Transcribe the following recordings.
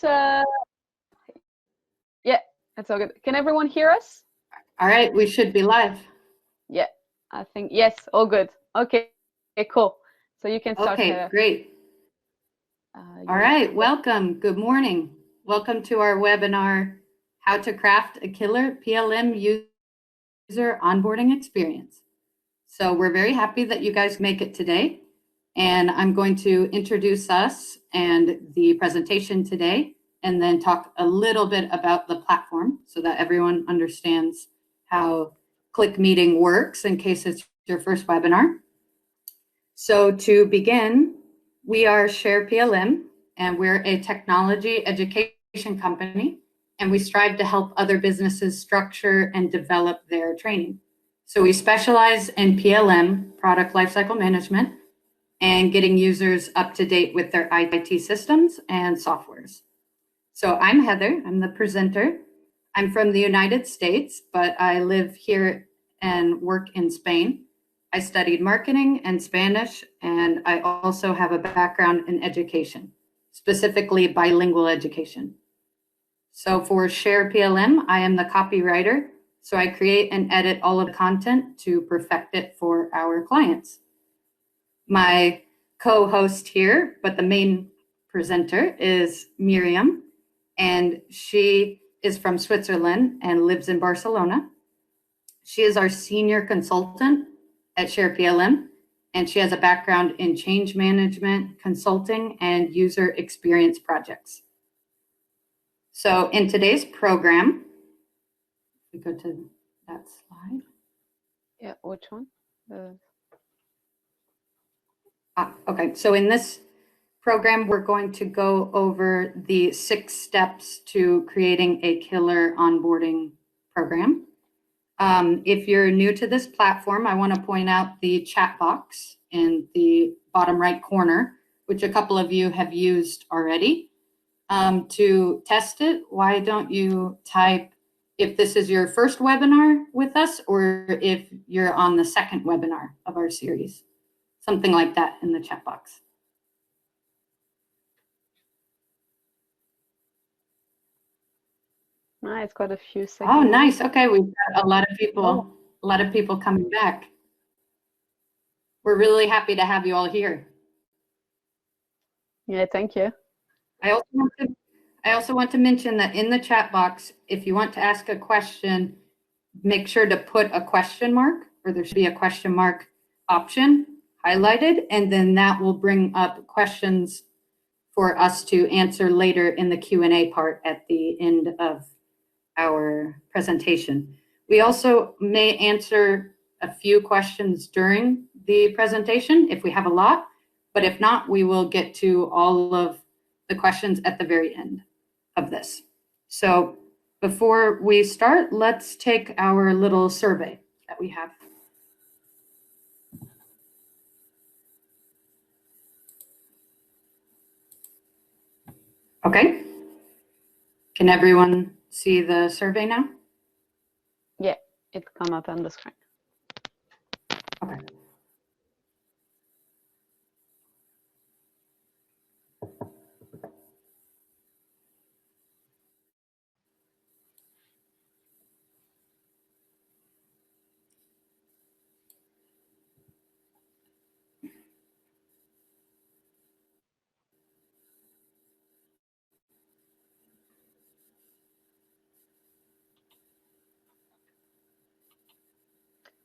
us? Yeah, that's all good. Can everyone hear us? All right, we should be live. Yeah, I think yes, all good. Okay, cool. So you can start. Okay, great. All right, welcome. Good morning. Welcome to our webinar, How to Craft a Killer PLM User Onboarding Experience. So we're very happy that you guys make it today. And I'm going to introduce us and the presentation today, and then talk a little bit about the platform so that everyone understands how Click Meeting works in case it's your first webinar. So to begin, we are Share PLM, and we're a technology education company, and we strive to help other businesses structure and develop their training. So we specialize in PLM, product lifecycle management, and getting users up to date with their IT systems and softwares. So I'm Heather, I'm the presenter. I'm from the United States, but I live here and work in Spain. I studied marketing and Spanish, and I also have a background in education, specifically bilingual education. So for Share PLM, I am the copywriter. So I create and edit all of the content to perfect it for our clients. My co-host here, but the main presenter, is Miriam, and she is from Switzerland and lives in Barcelona. She is our senior consultant at Share PLM, and she has a background in change management, consulting, and user experience projects. So in today's program, we go to that slide. Yeah, which one? Okay, so in this program, we're going to go over the 6 steps to creating a killer onboarding program. If you're new to this platform, I want to point out the chat box in the bottom right corner, which a couple of you have used already. To test it, why don't you type if this is your first webinar with us or if you're on the second webinar of our series, something like that in the chat box. It's got a few seconds. Oh, nice. Okay, we've got a lot of people coming back. We're really happy to have you all here. Yeah, thank you. I also want to mention that in the chat box, if you want to ask a question, make sure to put a question mark, or there should be a question mark option highlighted, and then that will bring up questions for us to answer later in the Q&A part at the end of our presentation. We also may answer a few questions during the presentation if we have a lot, but if not, we will get to all of the questions at the very end of this. So before we start, let's take our little survey that we have. Okay. Can everyone see the survey now? Yeah, it come up on the screen. Okay.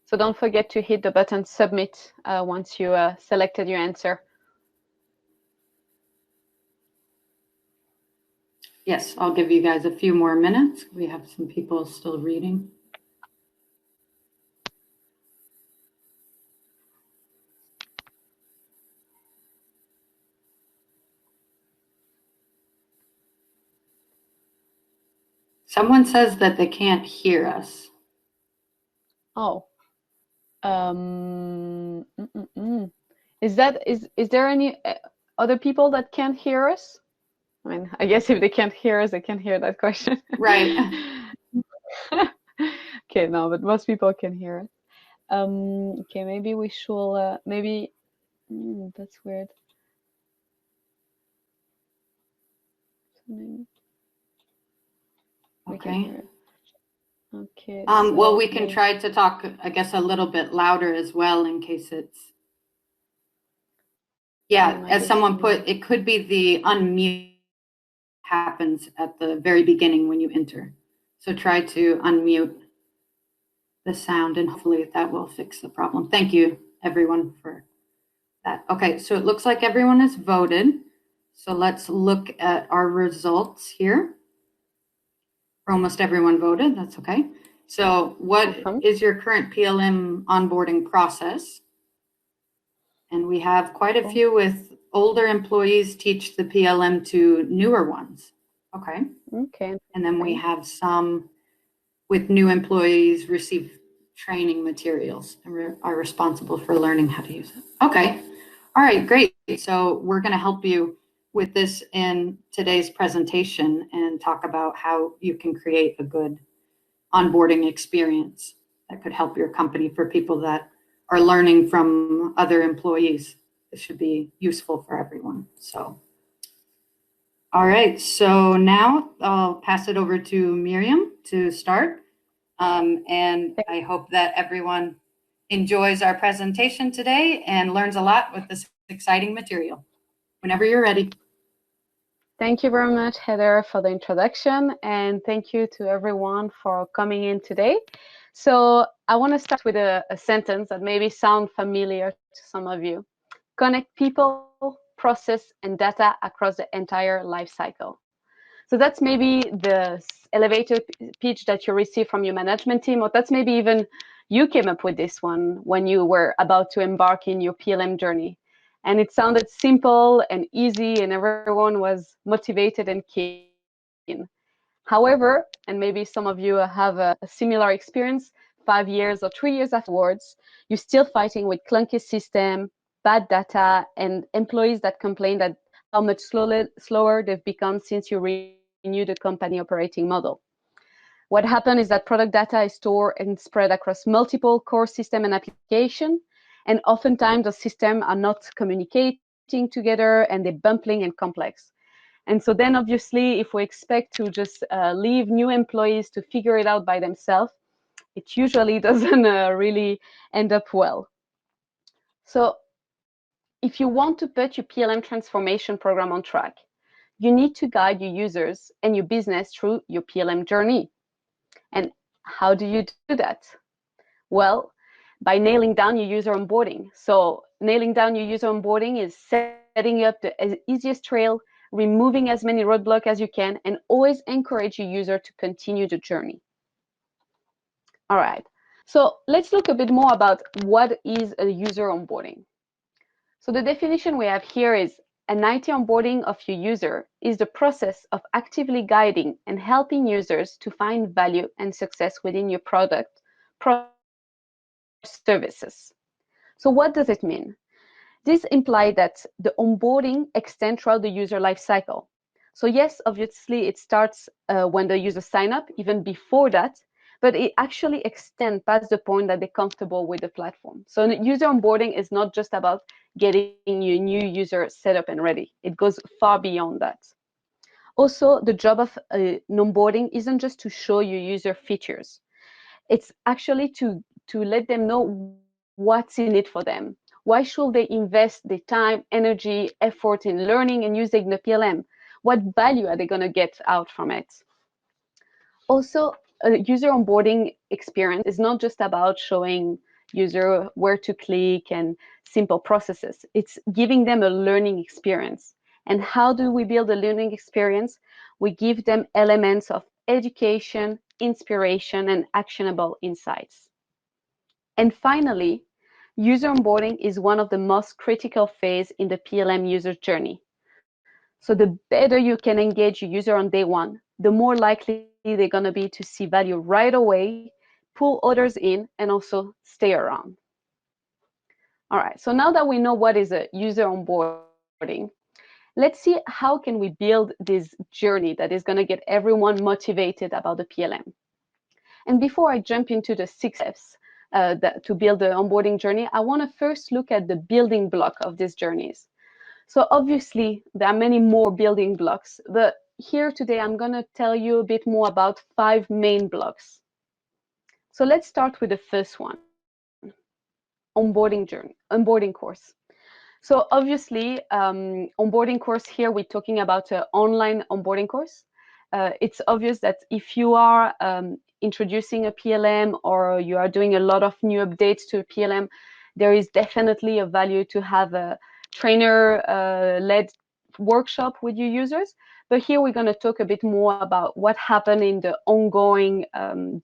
So don't forget to hit the button submit once you selected your answer. Yes, I'll give you guys a few more minutes. We have some people still reading. Someone says that they can't hear us. Oh. Is there any other people that can't hear us? I mean, I guess if they can't hear us, they can't hear that question. Right. Okay, no, but most people can hear it. Okay, maybe we should, maybe, that's weird. We can Okay. hear it. Okay, Well, so we can try to talk, I guess, a little bit louder as well in case it's. Yeah, I as guess someone put, it could be the unmute happens at the very beginning when you enter. So try to unmute the sound and hopefully that will fix the problem. Thank you, everyone, for that. Okay, so it looks like everyone has voted. So let's look at our results here. Almost everyone voted, that's okay. So what is your current PLM onboarding process? And we have quite a few with older employees teach the PLM to newer ones. Okay. Okay. And then we have some with new employees receive training materials and are responsible for learning how to use it. Okay. All right, great. So we're going to help you with this in today's presentation and talk about how you can create a good onboarding experience that could help your company for people that are learning from other employees. This should be useful for everyone. So, all right. So now I'll pass it over to Miriam to start. And I hope that everyone enjoys our presentation today and learns a lot with this exciting material. Whenever you're ready. Thank you very much, Heather, for the introduction, and thank you to everyone for coming in today. So I want to start with a sentence that maybe sounds familiar to some of you. Connect people, process, and data across the entire life cycle. So that's maybe the elevator pitch that you receive from your management team, or that's maybe even you came up with this one when you were about to embark in your PLM journey. And it sounded simple and easy, and everyone was motivated and keen. However, and maybe some of you have a similar experience, 5 years or 3 years afterwards, you're still fighting with clunky system, bad data, and employees that complain that how much slower they've become since you renewed the company operating model. What happened is that product data is stored and spread across multiple core system and application, and oftentimes the systems are not communicating together and they're bumbling and complex. And so then obviously, if we expect to just leave new employees to figure it out by themselves, it usually doesn't really end up well. So if you want to put your PLM transformation program on track, you need to guide your users and your business through your PLM journey. And how do you do that? Well, by nailing down your user onboarding. So nailing down your user onboarding is setting up the easiest trail, removing as many roadblocks as you can, and always encourage your user to continue the journey. All right. So let's look a bit more about what is a user onboarding. So the definition we have here is an IT onboarding of your user is the process of actively guiding and helping users to find value and success within your product, process, or services. So what does it mean? This implies that the onboarding extends throughout the user life cycle. So yes, obviously it starts when the user sign up, even before that, but it actually extends past the point that they're comfortable with the platform. So user onboarding is not just about getting your new user set up and ready. It goes far beyond that. Also, the job of onboarding isn't just to show your user features. It's actually to let them know what's in it for them. Why should they invest the time, energy, effort in learning and using the PLM? What value are they going to get out from it? Also, a user onboarding experience is not just about showing user where to click and simple processes. It's giving them a learning experience. And how do we build a learning experience? We give them elements of education, inspiration, and actionable insights. And finally, user onboarding is one of the most critical phases in the PLM user journey. So the better you can engage your user on day one, the more likely they're going to be to see value right away, pull others in, and also stay around. All right, so now that we know what is a user onboarding, let's see how can we build this journey that is going to get everyone motivated about the PLM. And before I jump into the 6 steps to build the onboarding journey, I want to first look at the building block of these journeys. So obviously, there are many more building blocks, but here today, I'm going to tell you a bit more about 5 main blocks. So let's start with the first one, onboarding course. So obviously, onboarding course here, we're talking about an online onboarding course. It's obvious that if you are introducing a PLM or you are doing a lot of new updates to a PLM, there is definitely a value to have a trainer-led workshop with your users. But here we're going to talk a bit more about what happened in the ongoing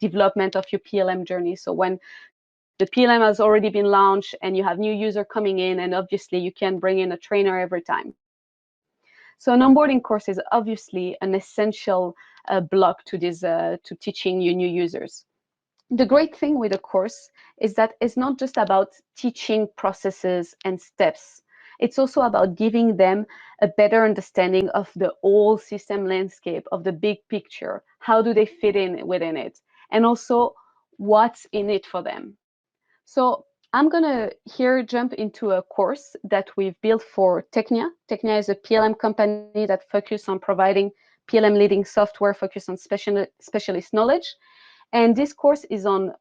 development of your PLM journey. So when the PLM has already been launched and you have new user coming in, and obviously you can bring in a trainer every time. So an onboarding course is obviously an essential block to this to teaching your new users. The great thing with a course is that it's not just about teaching processes and steps. It's also about giving them a better understanding of the whole system landscape, of the big picture. How do they fit in within it? And also what's in it for them. So I'm going to here jump into a course that we've built for Technia. Technia is a PLM company that focuses on providing PLM leading software focused on specialist knowledge. And this course is on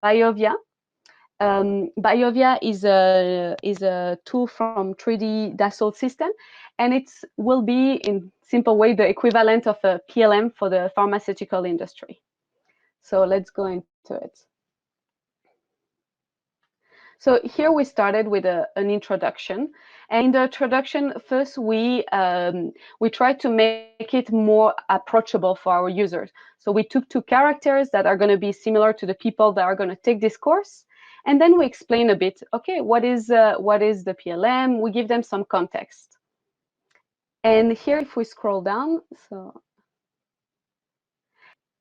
Biovia. Biovia is a tool from 3D Dassault system, and it will be, in simple way, the equivalent of a PLM for the pharmaceutical industry. So let's go into it. So here we started with an introduction. And in the introduction, first we tried to make it more approachable for our users. So we took 2 characters that are going to be similar to the people that are going to take this course. And then we explain a bit, okay, what is the PLM? We give them some context. And here, if we scroll down, so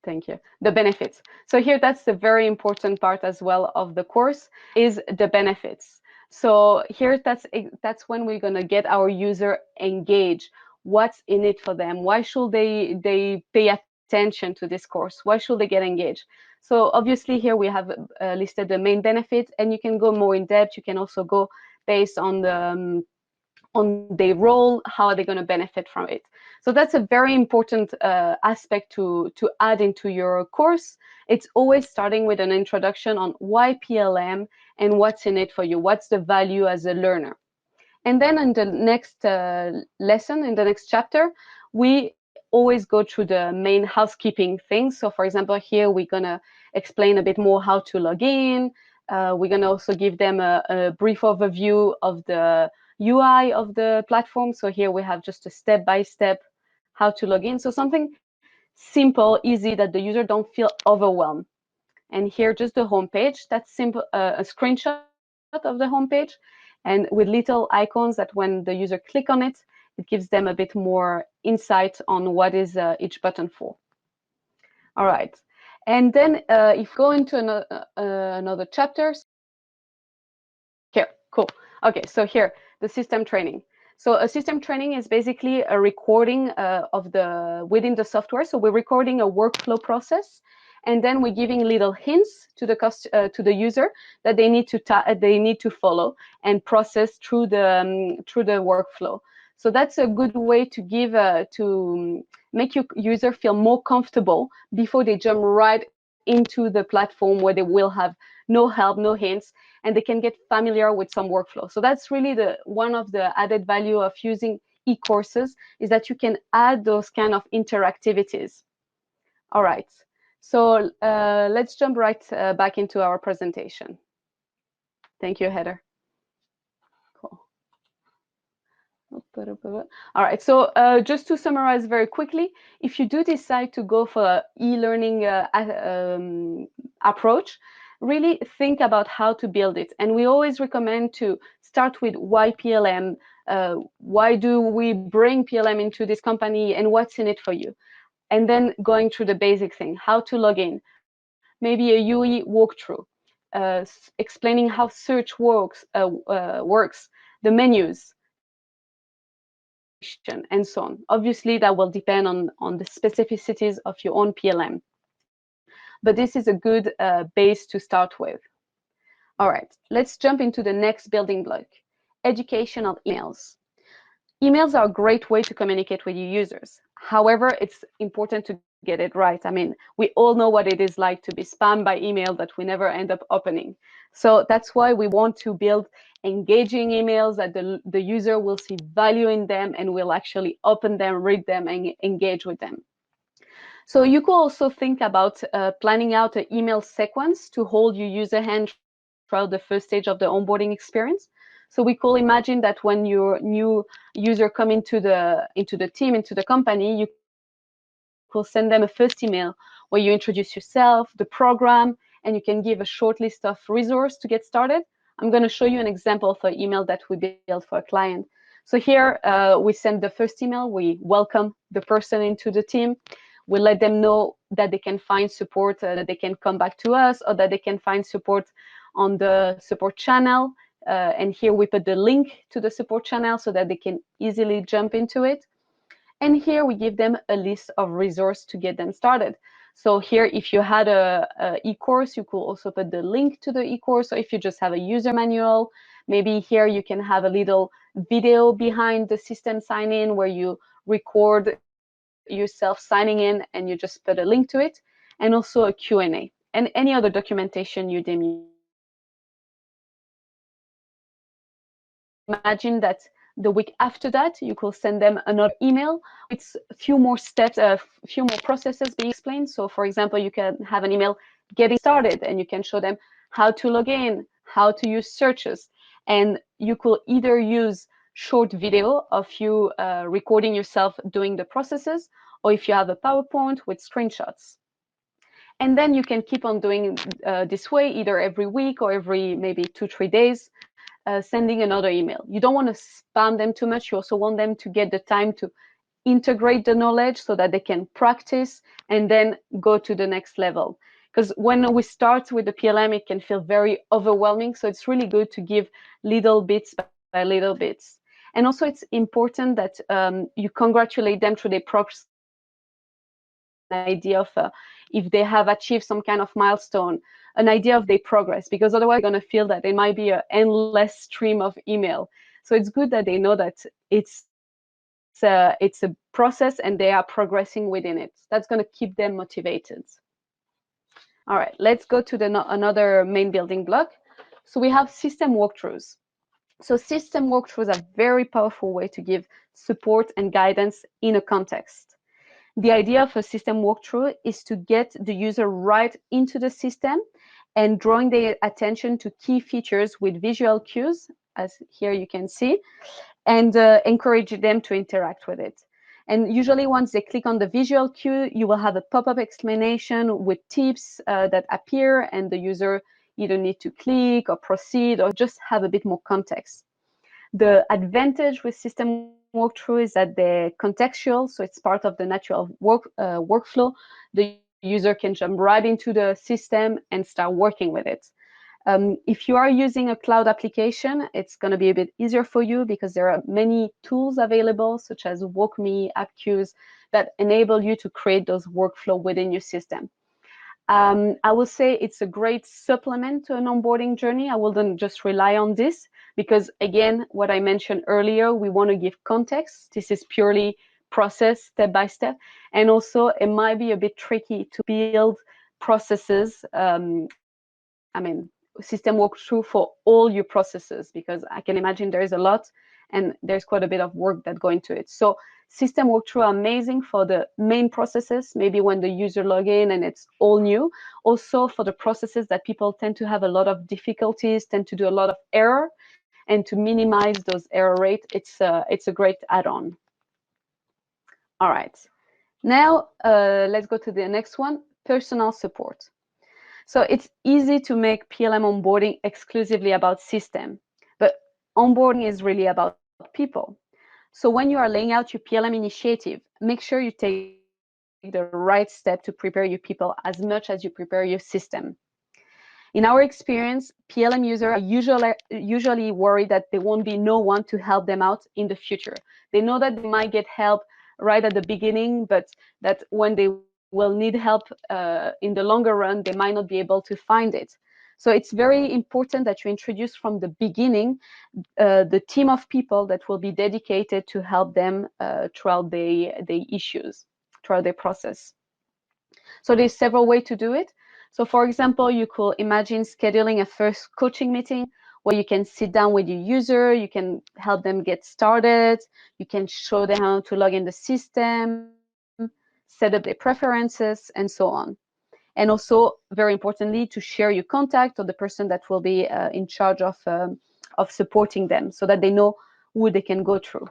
thank you. The benefits. So here, that's the very important part as well of the course, is the benefits. So here, that's when we're going to get our user engaged. What's in it for them? Why should they pay attention to this course? Why should they get engaged? So obviously here we have listed the main benefits, and you can go more in depth. You can also go based on the on their role, how are they going to benefit from it. So that's a very important aspect to add into your course. It's always starting with an introduction on why PLM and what's in it for you, what's the value as a learner. And then in the next lesson, in the next chapter, we always go through the main housekeeping things. So for example, here we're going to explain a bit more how to log in. We're going to also give them a brief overview of the UI of the platform. So here we have just a step-by-step how to log in. So something simple, easy, that the user don't feel overwhelmed. And here, just the homepage. That's simple, a screenshot of the homepage, and with little icons that when the user click on it, it gives them a bit more insight on what is each button for. All right. And then if we go into another chapter, here, cool. Okay, so here, the system training. So a system training is basically a recording of within the software. So we're recording a workflow process, and then we're giving little hints to the user that they need to follow and process through the workflow. So that's a good way to give to make your user feel more comfortable before they jump right into the platform where they will have no help, no hints, and they can get familiar with some workflow. So that's really one of the added value of using e-courses, is that you can add those kind of interactivities. All right, so let's jump right back into our presentation. Thank you, Heather. Cool. All right, so just to summarize very quickly, if you do decide to go for an e-learning approach, really think about how to build it. And we always recommend to start with why PLM, why do we bring PLM into this company, and what's in it for you? And then going through the basic thing, how to log in, maybe a UE walkthrough, explaining how search works, the menus, navigation, and so on. Obviously, that will depend on the specificities of your own PLM. But this is a good base to start with. All right, let's jump into the next building block, educational emails. emails are a great way to communicate with your users. However, it's important to get it right. I mean, we all know what it is like to be spammed by email that we never end up opening. So that's why we want to build engaging emails that the user will see value in them and will actually open them, read them, and engage with them. So you could also think about planning out an email sequence to hold your user hand throughout the first stage of the onboarding experience. So we could imagine that when your new user come into the team, into the company, you could send them a first email where you introduce yourself, the program, and you can give a short list of resources to get started. I'm going to show you an example of an email that we built for a client. So here we send the first email, we welcome the person into the team, we let them know that they can find support, that they can come back to us, or that they can find support on the support channel. And here we put the link to the support channel so that they can easily jump into it. And here we give them a list of resources to get them started. So here, if you had a e-course, you could also put the link to the e-course. Or if you just have a user manual, maybe here you can have a little video behind the system sign-in where you record yourself signing in and you just put a link to it, and also a Q&A and any other documentation you deem useful. And then you could imagine that the week after that, you could send them another email with a few more steps, a few more processes being explained. So for example, you can have an email getting started and you can show them how to log in, how to use searches. And you could either use short video of you recording yourself doing the processes, or if you have a PowerPoint with screenshots. And then you can keep on doing this way, either every week or every maybe 2-3 days, sending another email. You don't want to spam them too much. You also want them to get the time to integrate the knowledge so that they can practice and then go to the next level. Because when we start with the PLM, it can feel very overwhelming. So it's really good to give little bits by little bits. And also it's important that you congratulate them through their progress, so that they can have an idea of if they have achieved some kind of milestone, an idea of their progress, because otherwise they're going to feel that there might be an endless stream of email. So it's good that they know that it's a process and they are progressing within it. That's going to keep them motivated. All right, let's go to another main building block. So we have system walkthroughs. So system walkthroughs are a very powerful way to give support and guidance in a context. The idea of a system walkthrough is to get the user right into the system and drawing their attention to key features with visual cues, as here you can see, and encourage them to interact with it. And usually once they click on the visual cue, you will have a pop-up explanation with tips that appear, and the user either need to click or proceed or just have a bit more context. The advantage with system walkthrough is that they're contextual, so it's part of the natural workflow. The user can jump right into the system and start working with it. If you are using a cloud application, it's going to be a bit easier for you because there are many tools available, such as WalkMe, AppQues, that enable you to create those workflow within your system. I will say it's a great supplement to an onboarding journey. I wouldn't just rely on this because, again, what I mentioned earlier, we want to give context. This is purely process step by step. And also, it might be a bit tricky to build processes. System walkthrough for all your processes, because I can imagine there is a lot and there's quite a bit of work that go into it. So system walkthrough are amazing for the main processes, maybe when the user log in and it's all new. Also for the processes that people tend to have a lot of difficulties, tend to do a lot of error, and to minimize those error rate, it's a great add-on. All right, now let's go to the next one, personal support. So it's easy to make PLM onboarding exclusively about system, but onboarding is really about people. So when you are laying out your PLM initiative, make sure you take the right step to prepare your people as much as you prepare your system. In our experience, PLM users are usually worried that there won't be no one to help them out in the future. They know that they might get help right at the beginning, but that when they will need help in the longer run, they might not be able to find it. So it's very important that you introduce from the beginning the team of people that will be dedicated to help them throughout the issues, throughout the process. So there's several ways to do it. So for example, you could imagine scheduling a first coaching meeting where you can sit down with your user, you can help them get started, you can show them how to log in the system, set up their preferences, and so on. And also, very importantly, to share your contact or the person that will be in charge of supporting them so that they know who they can go through.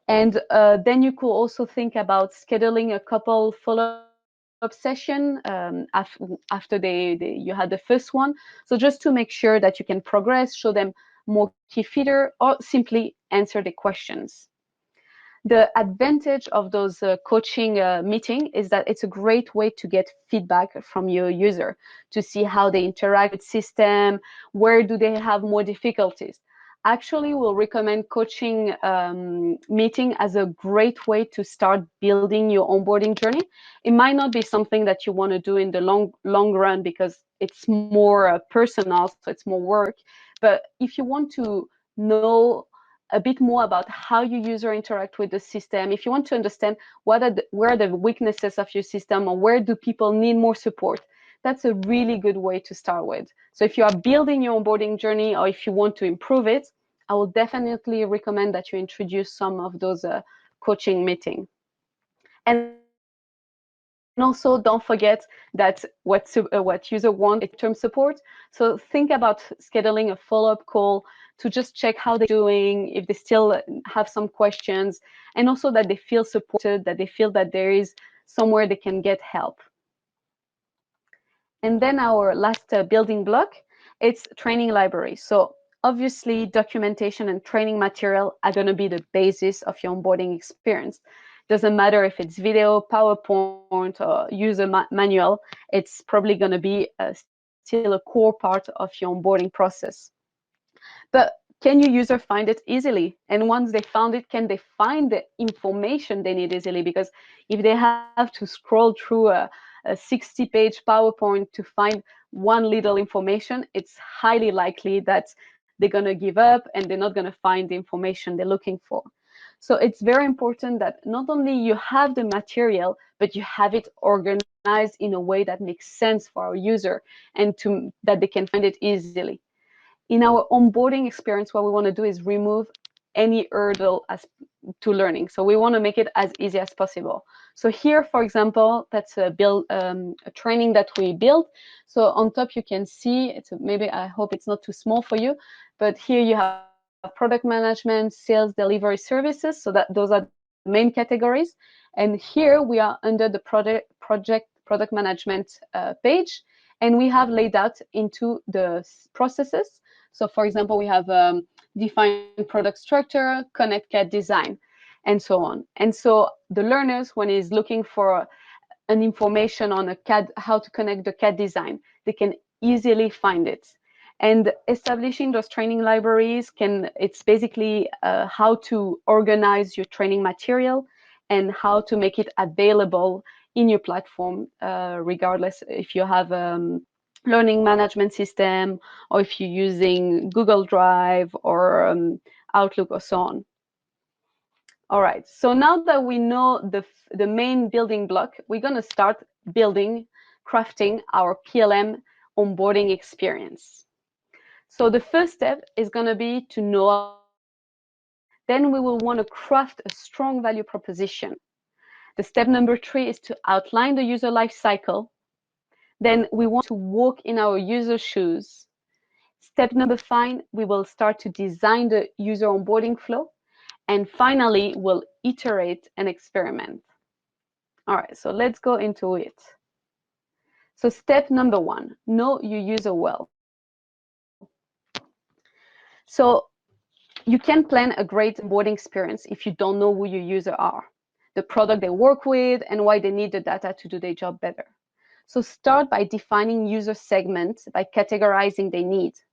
And then you could also think about scheduling a couple follow-up session after you had the first one. So just to make sure that you can progress, show them more key feature, or simply answer the questions. The advantage of those coaching meeting is that it's a great way to get feedback from your user to see how they interact with system, where do they have more difficulties. Actually, we'll recommend coaching meeting as a great way to start building your onboarding journey. It might not be something that you want to do in the long run because it's more personal, so it's more work. But if you want to know a bit more about how your user interact with the system, if you want to understand where are the weaknesses of your system or where do people need more support, that's a really good way to start with. So if you are building your onboarding journey or if you want to improve it, I will definitely recommend that you introduce some of those coaching meetings. And also don't forget that what user want is long-term support. So think about scheduling a follow-up call to just check how they're doing, if they still have some questions, and also that they feel supported, that they feel that there is somewhere they can get help. And then our last building block, it's training library. So obviously documentation and training material are going to be the basis of your onboarding experience. Doesn't matter if it's video, PowerPoint, or user manual, it's probably going to be still a core part of your onboarding process. But can your user find it easily? And once they found it, can they find the information they need easily? Because if they have to scroll through a 60-page PowerPoint to find one little information, it's highly likely that they're going to give up and they're not going to find the information they're looking for. So it's very important that not only you have the material, but you have it organized in a way that makes sense for our user and that they can find it easily. In our onboarding experience, what we want to do is remove any hurdle to learning. So we want to make it as easy as possible. So here, for example, that's a training that we built. So on top, you can see, maybe I hope it's not too small for you, but here you have product management, sales, delivery services. So those are the main categories. And here we are under the product management page. And we have laid out into the processes. So for example, we have define product structure, connect CAD design, and so on. And so the learners, when he's looking for an information on a CAD, how to connect the CAD design, they can easily find it. And establishing those training libraries it's basically how to organize your training material and how to make it available in your platform, regardless if you have learning management system or if you're using Google Drive or Outlook or so on. All right, so now that we know the main building block, we're going to start crafting our PLM onboarding experience. So the first step is going to be to know our user. Then we will want to craft a strong value proposition. The step number 3 is to outline the user life cycle. Then we want to walk in our user shoes. Step number 5, we will start to design the user onboarding flow. And finally, we'll iterate and experiment. All right, so let's go into it. So step number 1, know your user well. So you can plan a great onboarding experience if you don't know who your users are, the product they work with, and why they need the data to do their job better. So start by defining user segments by categorizing their needs.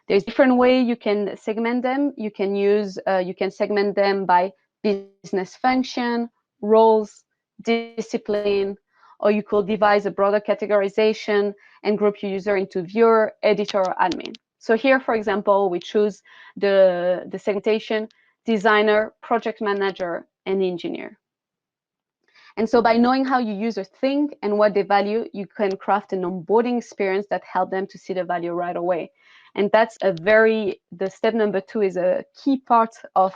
There's different way you can segment them. You can segment them by business function, roles, discipline, or you could devise a broader categorization and group your user into viewer, editor, or admin. So here, for example, we choose the segmentation, designer, project manager, and engineer. And so by knowing how your users think and what they value, you can craft an onboarding experience that helps them to see the value right away. And that's the step number 2 is a key part of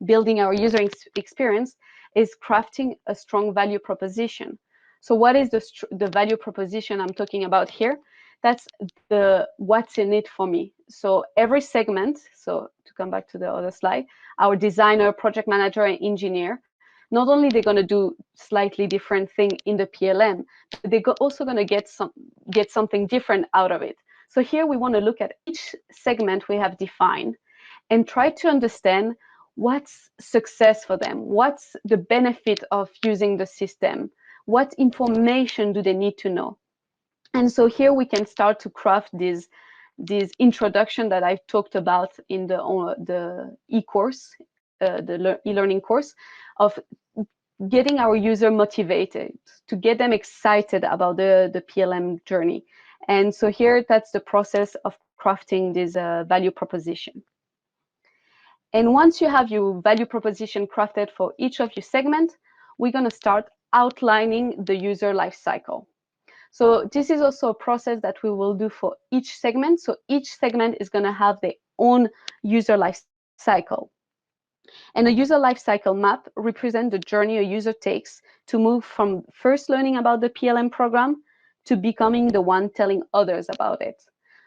building our user experience, is crafting a strong value proposition. So what is the value proposition I'm talking about here? That's the what's in it for me. So every segment, so to come back to the other slide, our designer, project manager, and engineer, not only they're going to do slightly different thing in the PLM, but they're also going to get something different out of it. So here we want to look at each segment we have defined and try to understand what's success for them, what's the benefit of using the system, what information do they need to know. And so here we can start to craft this introduction that I've talked about in the e-course, the e-learning course, of getting our user motivated, to get them excited about the PLM journey. And so here, that's the process of crafting this value proposition. And once you have your value proposition crafted for each of your segments, we're going to start outlining the user life cycle. So this is also a process that we will do for each segment. So each segment is going to have their own user life cycle. And a user life cycle map represents the journey a user takes to move from first learning about the PLM program to becoming the one telling others about it.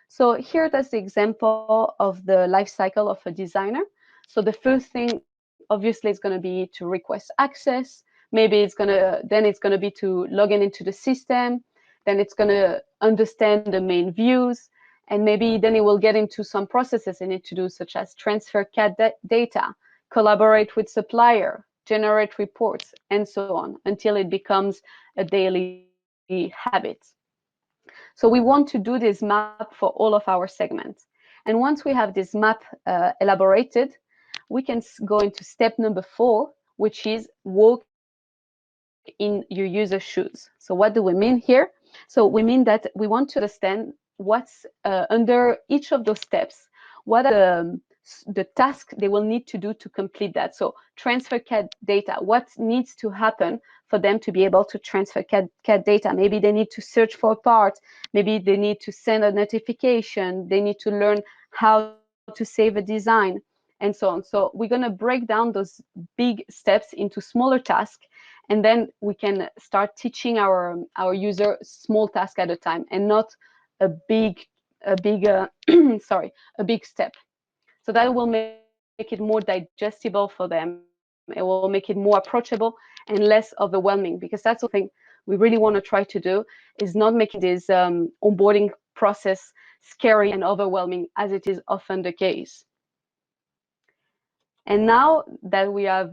So here, that's the example of the life cycle of a designer. So the first thing, obviously, is going to be to request access. Maybe then it's going to be to log in into the system. Then it's going to understand the main views. And maybe then it will get into some processes it needs to do, such as transfer CAD data, collaborate with supplier, generate reports, and so on, until it becomes a daily habit. So we want to do this map for all of our segments. And once we have this map elaborated, we can go into step number 4, which is walk in your user's shoes. So what do we mean here? So we mean that we want to understand what's under each of those steps. What are the tasks they will need to do to complete that? So transfer CAD data, what needs to happen for them to be able to transfer CAD data? Maybe they need to search for a part. Maybe they need to send a notification. They need to learn how to save a design, and so on. So we're going to break down those big steps into smaller tasks, and then we can start teaching our user small task at a time, and not a big sorry, a big step. So that will make it more digestible for them. It will make it more approachable and less overwhelming, because that's the thing we really want to try to do, is not making this onboarding process scary and overwhelming as it is often the case. And now that we have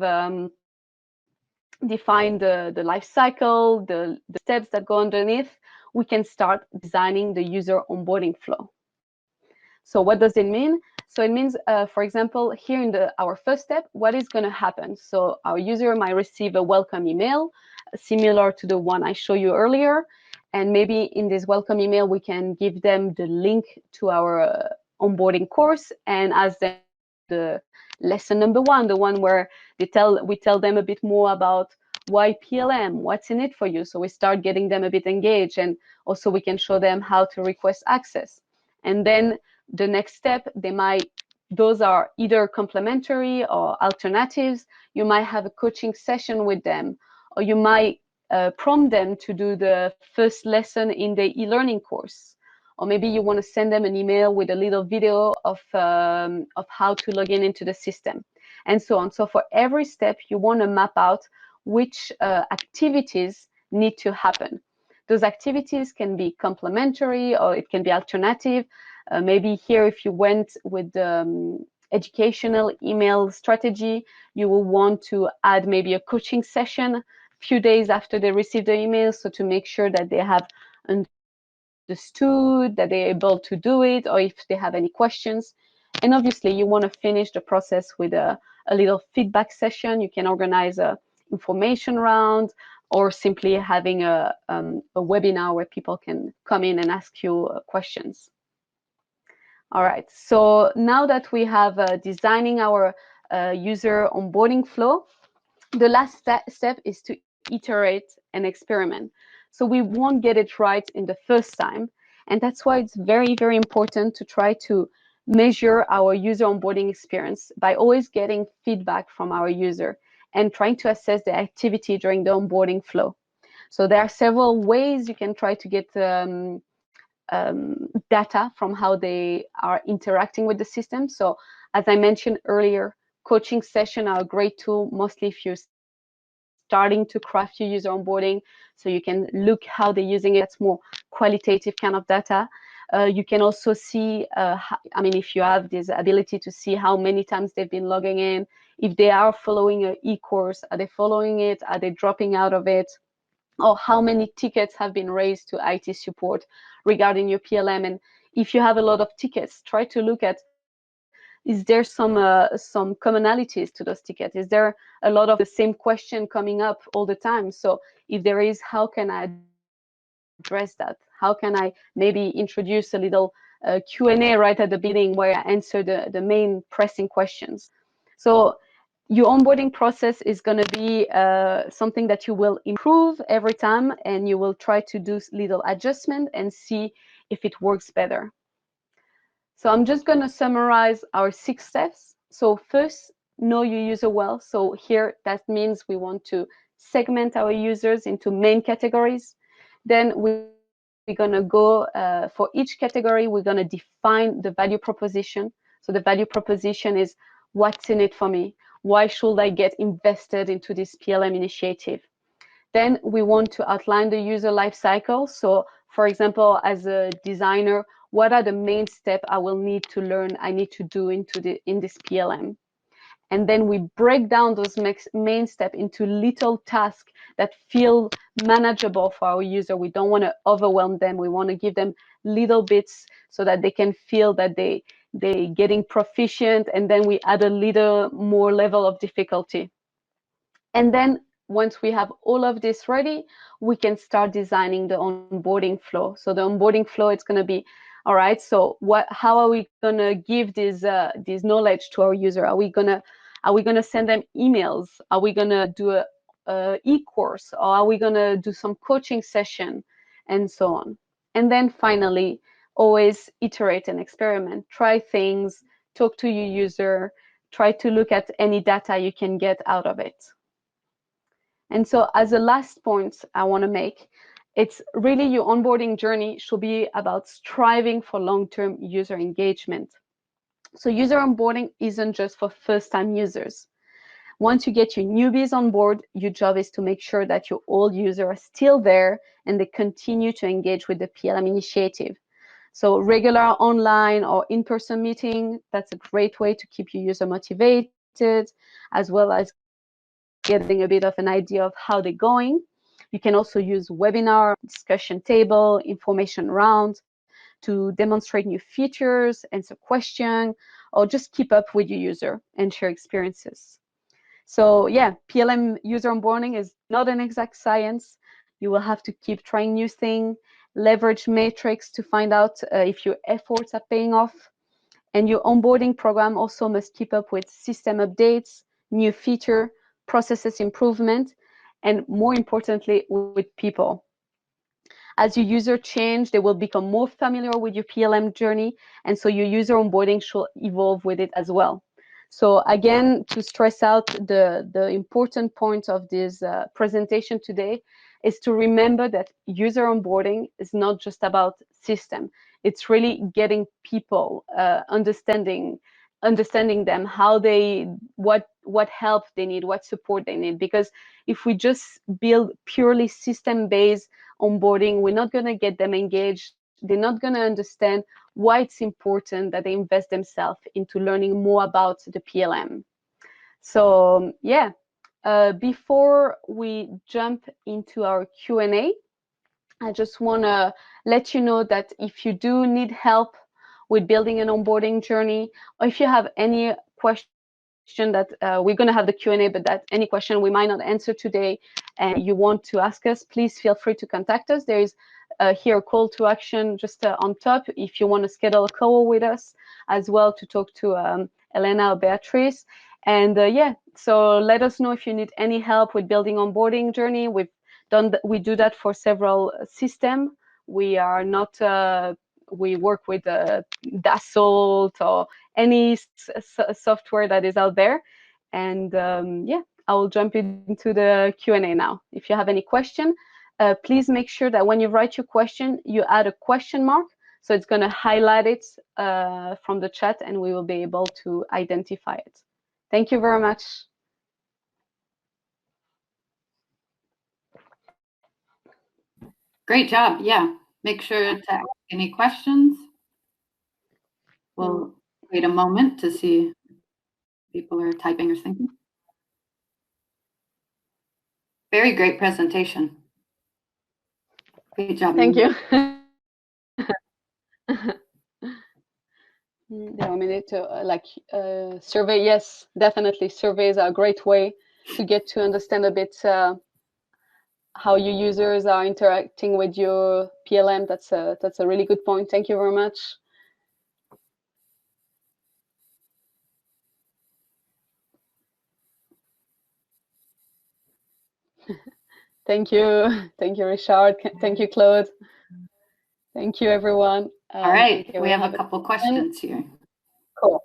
defined the life cycle, the steps that go underneath, we can start designing the user onboarding flow. So what does it mean? So it means, for example, here in our first step, what is going to happen? So our user might receive a welcome email, similar to the one I showed you earlier. And maybe in this welcome email, we can give them the link to our onboarding course and ask them to do the lesson number 1, the one where we tell them a bit more about why PLM, what's in it for you. So we start getting them a bit engaged, and also we can show them how to request access. And then the next step, those are either complementary or alternatives. You might have a coaching session with them, or you might prompt them to do the first lesson in the e-learning course. Or maybe you want to send them an email with a little video of how to log in into the system, and so on. So for every step, you want to map out which activities need to happen. Those activities can be complementary or it can be alternative. Maybe here, if you went with the educational email strategy, you will want to add maybe a coaching session a few days after they receive the email, so to make sure that they have understood, that they're able to do it, or if they have any questions. And obviously, you want to finish the process with a little feedback session. You can organize a information round, or simply having a webinar where people can come in and ask you questions. All right, so now that we have designing our user onboarding flow, the last step is to iterate and experiment. So we won't get it right in the first time. And that's why it's very, very important to try to measure our user onboarding experience by always getting feedback from our user and trying to assess the activity during the onboarding flow. So there are several ways you can try to get data from how they are interacting with the system. So as I mentioned earlier, coaching sessions are a great tool, mostly if you're starting to craft your user onboarding, so you can look how they're using it. That's more qualitative kind of data. You can also see, if you have this ability to see how many times they've been logging in, if they are following an e-course, are they following it, are they dropping out of it, or how many tickets have been raised to IT support regarding your PLM. And if you have a lot of tickets, try to look at, is there some commonalities to those tickets? Is there a lot of the same question coming up all the time? So if there is, how can I address that? How can I maybe introduce a little Q&A right at the beginning where I answer the main pressing questions? So your onboarding process is going to be something that you will improve every time, and you will try to do little adjustment and see if it works better. So I'm just going to summarize our 6 steps. So first, know your user well. So here, that means we want to segment our users into main categories. Then we're going to go for each category, we're going to define the value proposition. So the value proposition is, what's in it for me? Why should I get invested into this PLM initiative? Then we want to outline the user life cycle. So for example, as a designer, what are the main steps I will need to learn, I need to do in this PLM? And then we break down those main steps into little tasks that feel manageable for our user. We don't want to overwhelm them. We want to give them little bits so that they can feel that they getting proficient, and then we add a little more level of difficulty. And then once we have all of this ready, we can start designing the onboarding flow. So the onboarding flow, it's going to be, all right, so how are we going to give this knowledge to our user? Are we going to send them emails? Are we going to do a e-course? Or are we going to do some coaching session? And so on. And then finally, always iterate and experiment. Try things, talk to your user, try to look at any data you can get out of it. And so as a last point I want to make, it's really your onboarding journey should be about striving for long-term user engagement. So user onboarding isn't just for first-time users. Once you get your newbies on board, your job is to make sure that your old users are still there and they continue to engage with the PLM initiative. So regular online or in-person meeting, that's a great way to keep your user motivated, as well as getting a bit of an idea of how they're going. You can also use webinar, discussion table, information round to demonstrate new features, answer questions, or just keep up with your user and share experiences. So yeah, PLM user onboarding is not an exact science. You will have to keep trying new things, leverage metrics to find out if your efforts are paying off. And your onboarding program also must keep up with system updates, new feature, processes improvement, and more importantly, with people. As your user change, they will become more familiar with your PLM journey, and so your user onboarding should evolve with it as well. So again, to stress out the important point of this presentation today is to remember that user onboarding is not just about system. It's really getting people understanding them, how they what help they need, what support they need. Because if we just build purely system-based onboarding, we're not going to get them engaged. They're not going to understand why it's important that they invest themselves into learning more about the PLM. So yeah, before we jump into our Q&A, I just want to let you know that if you do need help with building an onboarding journey, or if you have any questions question that we're going to have the Q&A, but that any question we might not answer today and you want to ask us, please feel free to contact us. There is here a call to action just on top if you want to schedule a call with us as well to talk to Elena or Beatrice. And yeah, so let us know if you need any help with building onboarding journey. We do that for several systems. We are not we work with Dassault or any software that is out there. And yeah, I will jump into the Q&A now. If you have any question, please make sure that when you write your question, you add a question mark. So it's going to highlight it from the chat and we will be able to identify it. Thank you very much. Great job. Yeah. Make sure to ask any questions. We'll wait a moment to see if people are typing or thinking. Very great presentation. Great job. Thank you. Yeah, I mean, survey. Yes, definitely. Surveys are a great way to get to understand a bit how your users are interacting with your PLM. That's a really good point. Thank you very much. Thank you, Richard. Thank you, Claude. Thank you, everyone. All right, we have a couple questions here. Cool.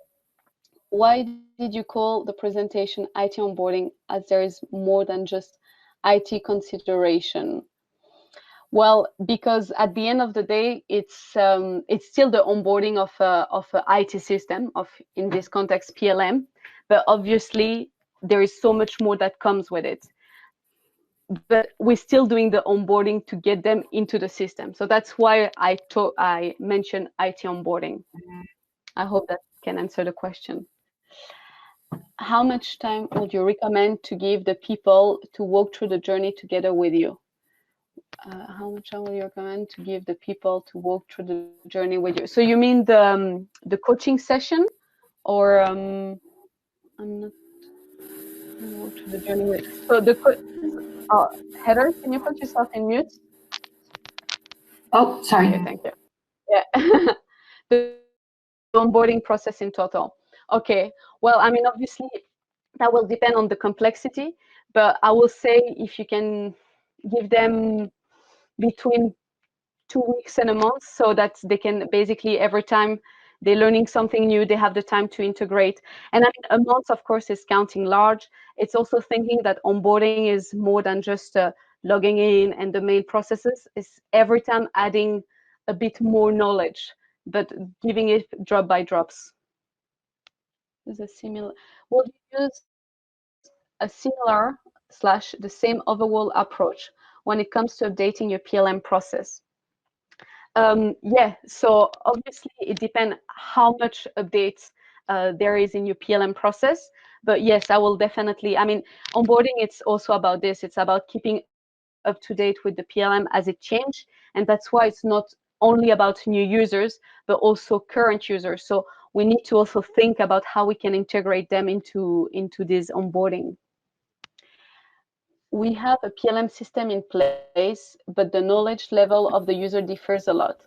Why did you call the presentation IT onboarding, as there is more than just IT consideration? Well, because at the end of the day, it's still the onboarding of a IT system, in this context PLM, but obviously there is so much more that comes with it. But we're still doing the onboarding to get them into the system. So that's why I mentioned IT onboarding. I hope that can answer the question. How much time would you recommend to give the people to walk through the journey together with you? How much time would you recommend to give the people to walk through the journey with you? So you mean the coaching session, or I'm not walk through the journey with. So Heather, can you put yourself in mute? Oh, sorry. Okay, thank you. Yeah, the onboarding process in total. Okay. Well, I mean, obviously, that will depend on the complexity, but I will say if you can give them between 2 weeks and a month, so that they can basically every time they're learning something new, they have the time to integrate. And I mean, a month, of course, is counting large. It's also thinking that onboarding is more than just logging in and the main processes. Is every time adding a bit more knowledge, but giving it drop by drops. Is a similar. We'll use a similar / the same overall approach when it comes to updating your PLM process. Yeah, so obviously it depends how much updates there is in your PLM process. But yes, I will definitely, I mean, onboarding, it's also about this. It's about keeping up to date with the PLM as it changes. And that's why it's not only about new users, but also current users. So we need to also think about how we can integrate them into this onboarding. We have a PLM system in place, but the knowledge level of the user differs a lot.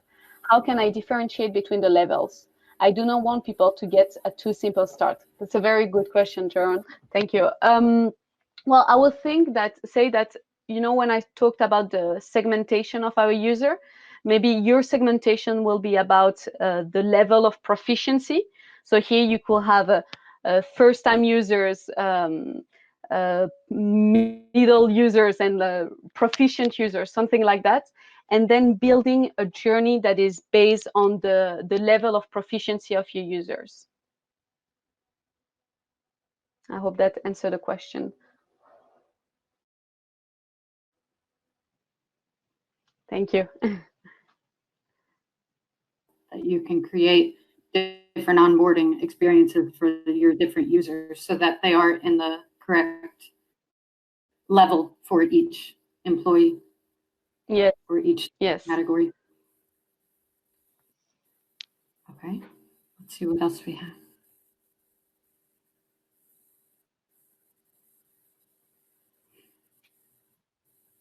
How can I differentiate between the levels? I do not want people to get a too simple start. That's a very good question, Jaron. Thank you. Well, I will say that, you know, when I talked about the segmentation of our user, maybe your segmentation will be about the level of proficiency. So here you could have a first-time users, middle users, and proficient users, something like that, and then building a journey that is based on the level of proficiency of your users. I hope that answered the question. Thank you. You can create different onboarding experiences for your different users so that they are in the correct level for each employee. Yes. For each category. Okay, let's see what else we have.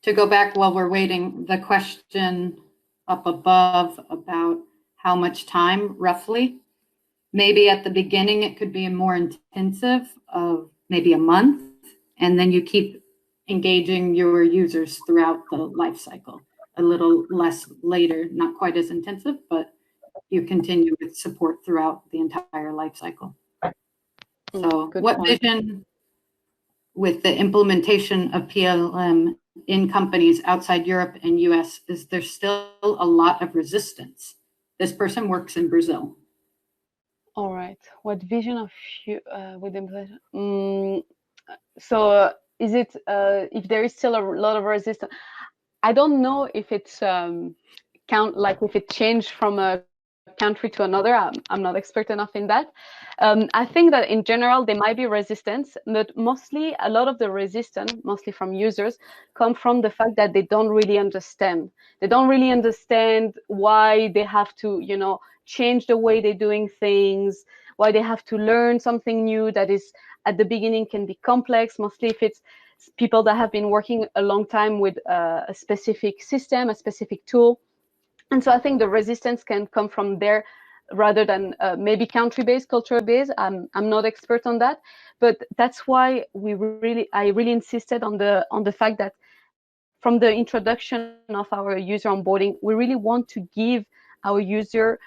to go back while we're waiting, the question up above about how much time roughly, maybe at the beginning it could be more intensive of maybe a month, and then you keep engaging your users throughout the life cycle. A little less later, not quite as intensive, but you continue with support throughout the entire life cycle. So what vision with the implementation of PLM in companies outside Europe and US is there still a lot of resistance? This person works in Brazil. All right. What vision of you with implementation? So is it if there is still a lot of resistance? I don't know if it's if it changed from a country to another. I'm not expert enough in that. I think that in general there might be resistance, but mostly a lot of the resistance, mostly from users, come from the fact that they don't really understand. They don't really understand why they have to, change the way they're doing things, why they have to learn something new that is at the beginning can be complex, mostly if it's people that have been working a long time with a specific system, a specific tool. And so I think the resistance can come from there rather than maybe country-based, culture-based. I'm not expert on that, but that's why I really insisted on the fact that from the introduction of our user onboarding, we really want to give our user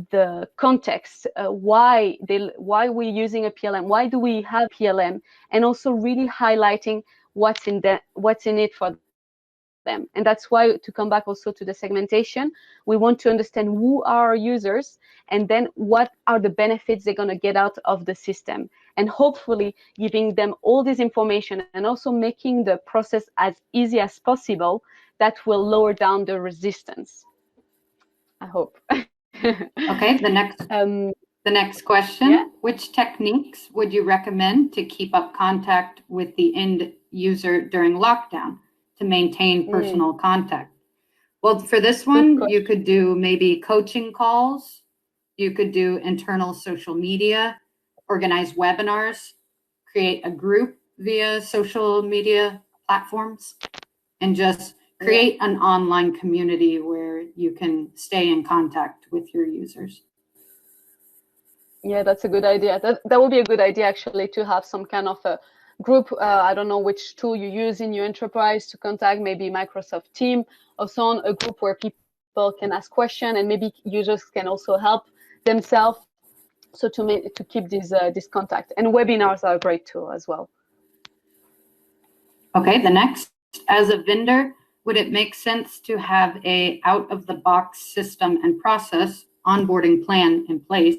the context, why we're using a PLM, why do we have PLM, and also really highlighting what's in it for them. And that's why, to come back also to the segmentation, we want to understand who are our users and then what are the benefits they're going to get out of the system, and hopefully giving them all this information and also making the process as easy as possible. That will lower down the resistance, I hope. Okay, the next question. Yeah. Which techniques would you recommend to keep up contact with the end user during lockdown to maintain personal contact? Well, for this one, you could do maybe coaching calls. You could do internal social media, organize webinars, create a group via social media platforms, and just create an online community where you can stay in contact with your users. Yeah, that's a good idea. That would be a good idea, actually, to have some kind of a group. I don't know which tool you use in your enterprise to contact, maybe Microsoft Teams or so on, a group where people can ask questions and maybe users can also help themselves. So to keep this contact, and webinars are a great tool as well. Okay, the next, as a vendor, would it make sense to have a out-of-the-box system and process onboarding plan in place?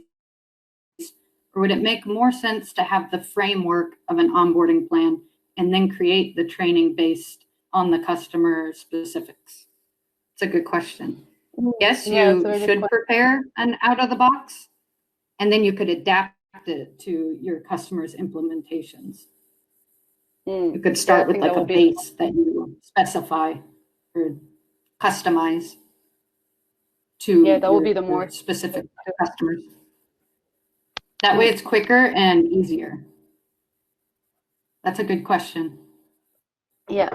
Or would it make more sense to have the framework of an onboarding plan and then create the training based on the customer specifics? It's a good question. Yes, you should prepare an out-of-the-box, and then you could adapt it to your customers' implementations. You could start with like a base that you specify or customize to that would be the more specific customers. That way it's quicker and easier. That's a good question. Yeah,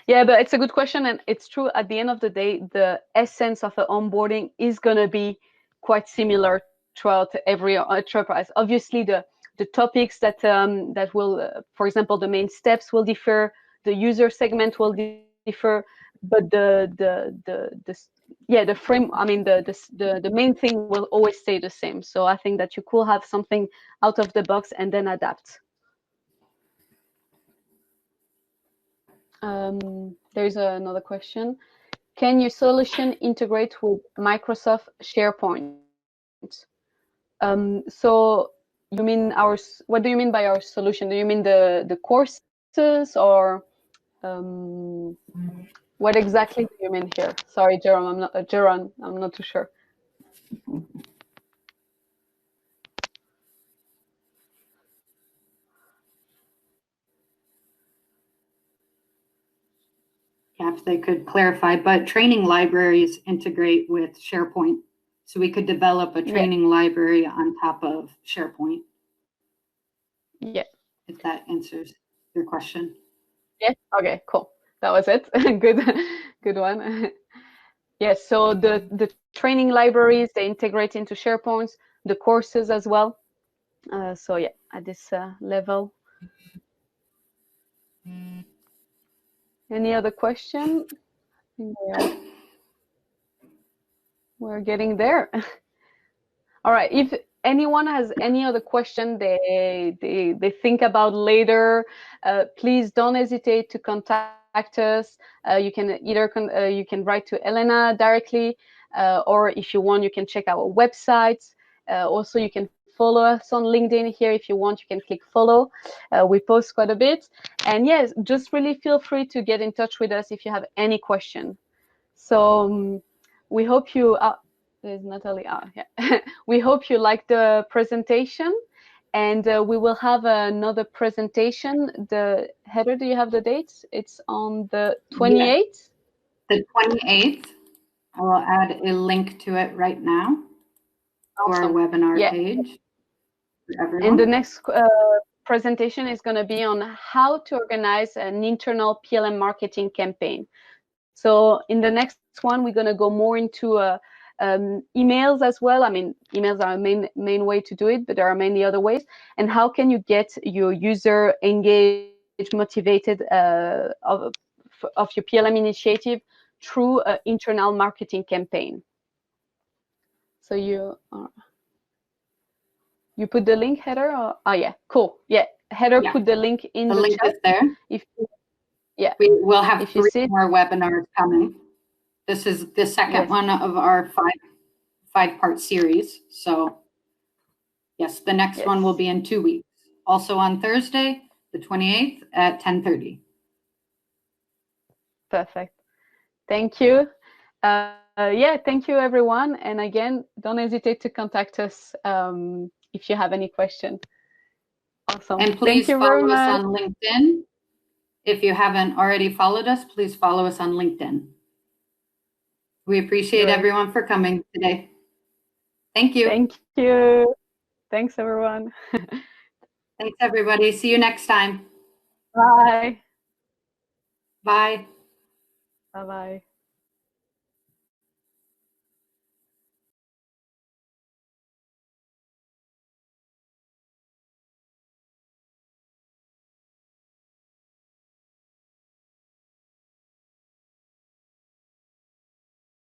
but it's a good question, and it's true. At the end of the day, the essence of the onboarding is going to be quite similar throughout every enterprise. Obviously, the topics that will, for example, the main steps will differ, the user segment will differ, but the frame, I mean, the main thing will always stay the same. So I think that you could have something out of the box and then adapt. There's another question. Can your solution integrate with Microsoft SharePoint? So you mean what do you mean by our solution? Do you mean the courses, or what exactly do you mean here? Sorry, Jerome, I'm not too sure. Yeah, if they could clarify, but training libraries integrate with SharePoint. So we could develop a training library on top of SharePoint. Yeah. If that answers your question. Yeah, okay, cool. that was it. Good one. Yes, so the training libraries, they integrate into SharePoint, the courses as well. So yeah, at this level. Any other question? We're getting there. All right. If anyone has any other question they think about later, please don't hesitate to contact us. You can either you can write to Elena directly, or if you want, you can check our website. Also, you can follow us on LinkedIn here if you want. You can click follow. We post quite a bit. And yes, just really feel free to get in touch with us if you have any question. So we hope you. There's Natalie. Yeah. We hope you like the presentation, and we will have another presentation. The Heather, do you have the dates? It's on the 28th. The 28th. I will add a link to it right now to our webinar page for everyone. And the next presentation is going to be on how to organize an internal PLM marketing campaign. So in the next one, we're going to go more into emails as well. I mean, emails are a main way to do it, but there are many other ways. And how can you get your user engaged, motivated of your PLM initiative through an internal marketing campaign? So you put the link, Heather? Or, oh yeah, cool. Yeah, Heather put the link in the link chat. Is there. We will have 3 more webinars coming. This is the second one of our five-part series. So yes, the next one will be in 2 weeks. Also on Thursday, the 28th at 10:30. Perfect. Thank you. Yeah, thank you, everyone. And again, don't hesitate to contact us if you have any questions. Awesome. And please thank you very follow us much. on LinkedIn. If you haven't already followed us, please follow us on LinkedIn. We appreciate everyone for coming today. Thank you. Thank you. Thanks, everyone. Thanks, everybody. See you next time. Bye. Bye. Bye-bye.